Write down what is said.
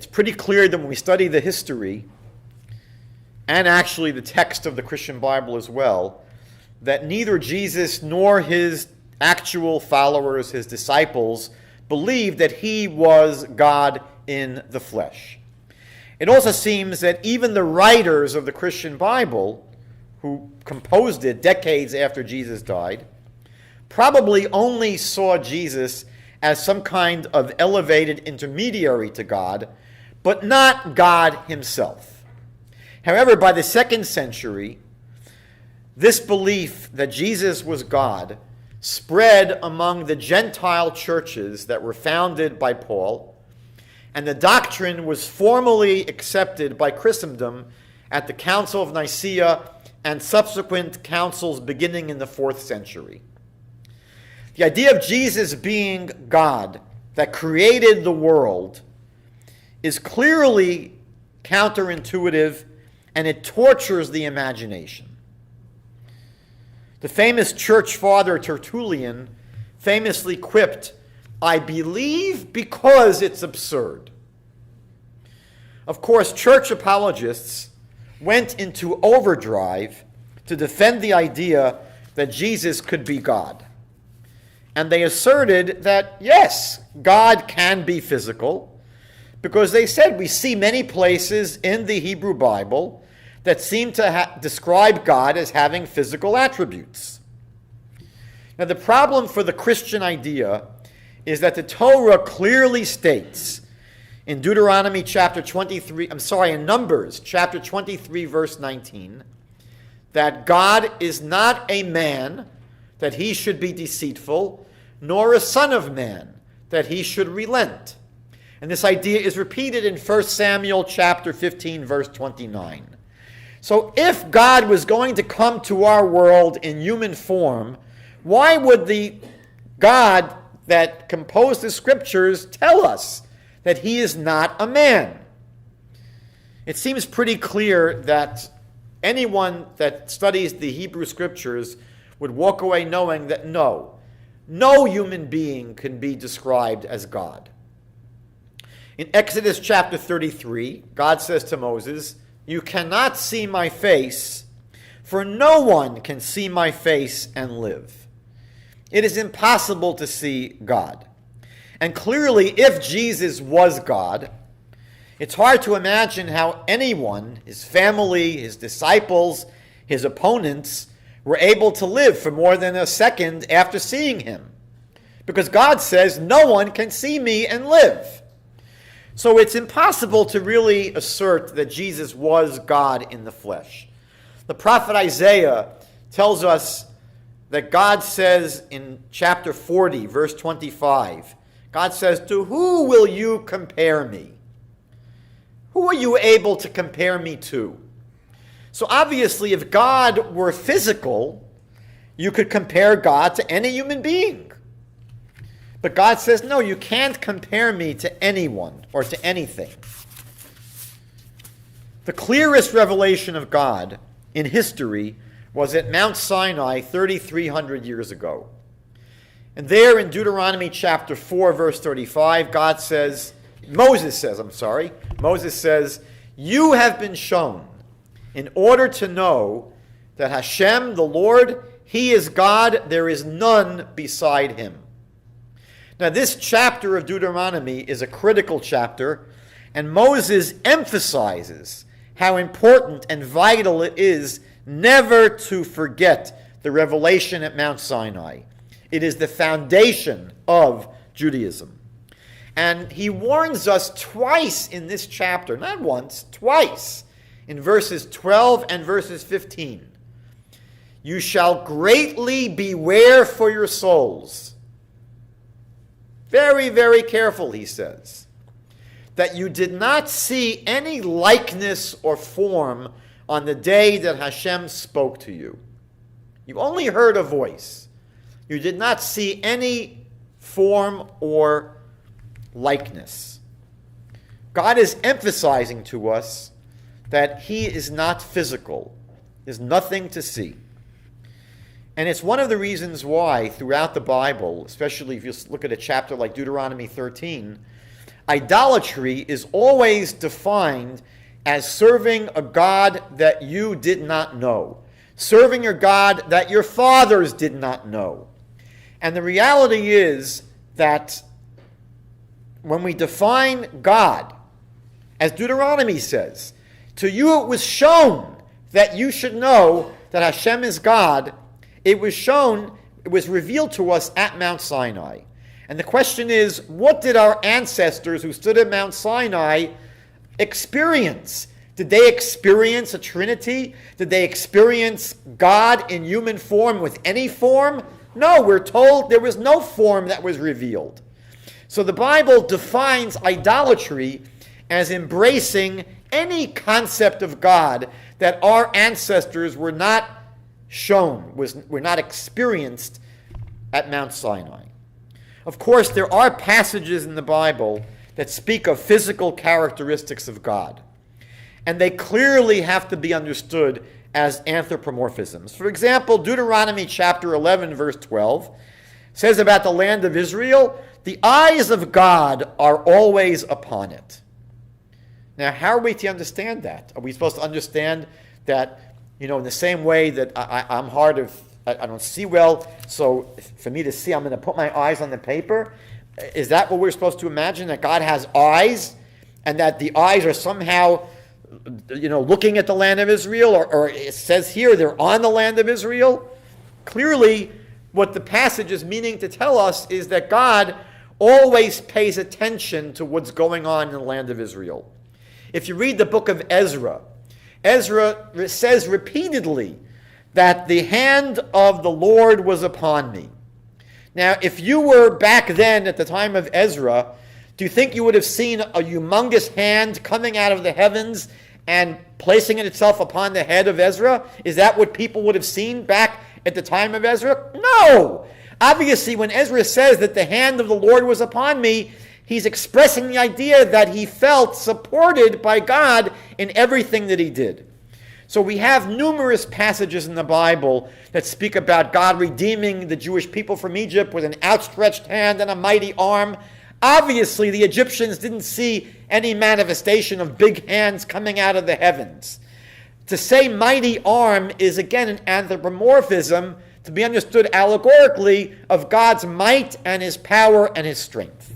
it's pretty clear that when we study the history, and actually the text of the Christian Bible as well, that neither Jesus nor his actual followers, his disciples, believed that he was God in the flesh. It also seems that even the writers of the Christian Bible, who composed it decades after Jesus died, probably only saw Jesus as some kind of elevated intermediary to God, but not God himself. However, by the 2nd century, this belief that Jesus was God spread among the Gentile churches that were founded by Paul, and the doctrine was formally accepted by Christendom at the Council of Nicaea and subsequent councils beginning in the 4th century. The idea of Jesus being God that created the world is clearly counterintuitive, and it tortures the imagination. The famous church father Tertullian famously quipped, "I believe because it's absurd." Of course, church apologists went into overdrive to defend the idea that Jesus could be God. And they asserted that, yes, God can be physical, because they said we see many places in the Hebrew Bible that seem to describe God as having physical attributes. Now, the problem for the Christian idea is that the Torah clearly states in Numbers chapter 23, verse 19, that God is not a man that he should be deceitful, nor a son of man that he should relent. And this idea is repeated in 1 Samuel chapter 15, verse 29. So if God was going to come to our world in human form, why would the God that composed the scriptures tell us that he is not a man? It seems pretty clear that anyone that studies the Hebrew scriptures would walk away knowing that no human being can be described as God. In Exodus chapter 33, God says to Moses, "You cannot see my face, for no one can see my face and live." It is impossible to see God. And clearly, if Jesus was God, it's hard to imagine how anyone, his family, his disciples, his opponents, were able to live for more than a second after seeing him. Because God says, "No one can see me and live." So it's impossible to really assert that Jesus was God in the flesh. The prophet Isaiah tells us that God says in chapter 40, verse 25, God says, "To who will you compare me? Who are you able to compare me to?" So obviously, if God were physical, you could compare God to any human being. But God says, no, you can't compare me to anyone or to anything. The clearest revelation of God in history was at Mount Sinai 3,300 years ago. And there in Deuteronomy chapter 4, verse 35, Moses says, "You have been shown in order to know that Hashem, the Lord, he is God, there is none beside him." Now, this chapter of Deuteronomy is a critical chapter, and Moses emphasizes how important and vital it is never to forget the revelation at Mount Sinai. It is the foundation of Judaism. And he warns us twice in this chapter, not once, twice, in verses 12 and verses 15. "You shall greatly beware for your souls." Very, very careful, he says, "that you did not see any likeness or form on the day that Hashem spoke to you." You only heard a voice. You did not see any form or likeness. God is emphasizing to us that he is not physical. There's nothing to see. And it's one of the reasons why throughout the Bible, especially if you look at a chapter like Deuteronomy 13, idolatry is always defined as serving a God that you did not know, serving a God that your fathers did not know. And the reality is that when we define God, as Deuteronomy says, to you it was shown that you should know that Hashem is God. It was revealed to us at Mount Sinai. And the question is, what did our ancestors who stood at Mount Sinai experience? Did they experience a Trinity? Did they experience God in human form with any form? No, we're told there was no form that was revealed. So the Bible defines idolatry as embracing any concept of God that our ancestors were not shown, were not experienced at Mount Sinai. Of course, there are passages in the Bible that speak of physical characteristics of God, and they clearly have to be understood as anthropomorphisms. For example, Deuteronomy chapter 11, verse 12, says about the land of Israel, the eyes of God are always upon it. Now, how are we to understand that? Are we supposed to understand that, in the same way that I'm hard of, I don't see well, so for me to see, I'm going to put my eyes on the paper? Is that what we're supposed to imagine, that God has eyes, and that the eyes are somehow, looking at the land of Israel, or it says here they're on the land of Israel? Clearly, what the passage is meaning to tell us is that God always pays attention to what's going on in the land of Israel. If you read the book of Ezra, Ezra says repeatedly that the hand of the Lord was upon me. Now, if you were back then at the time of Ezra, do you think you would have seen a humongous hand coming out of the heavens and placing itself upon the head of Ezra? Is that what people would have seen back at the time of Ezra? No! Obviously, when Ezra says that the hand of the Lord was upon me, he's expressing the idea that he felt supported by God in everything that he did. So we have numerous passages in the Bible that speak about God redeeming the Jewish people from Egypt with an outstretched hand and a mighty arm. Obviously, the Egyptians didn't see any manifestation of big hands coming out of the heavens. To say mighty arm is, again, an anthropomorphism to be understood allegorically of God's might and his power and his strength.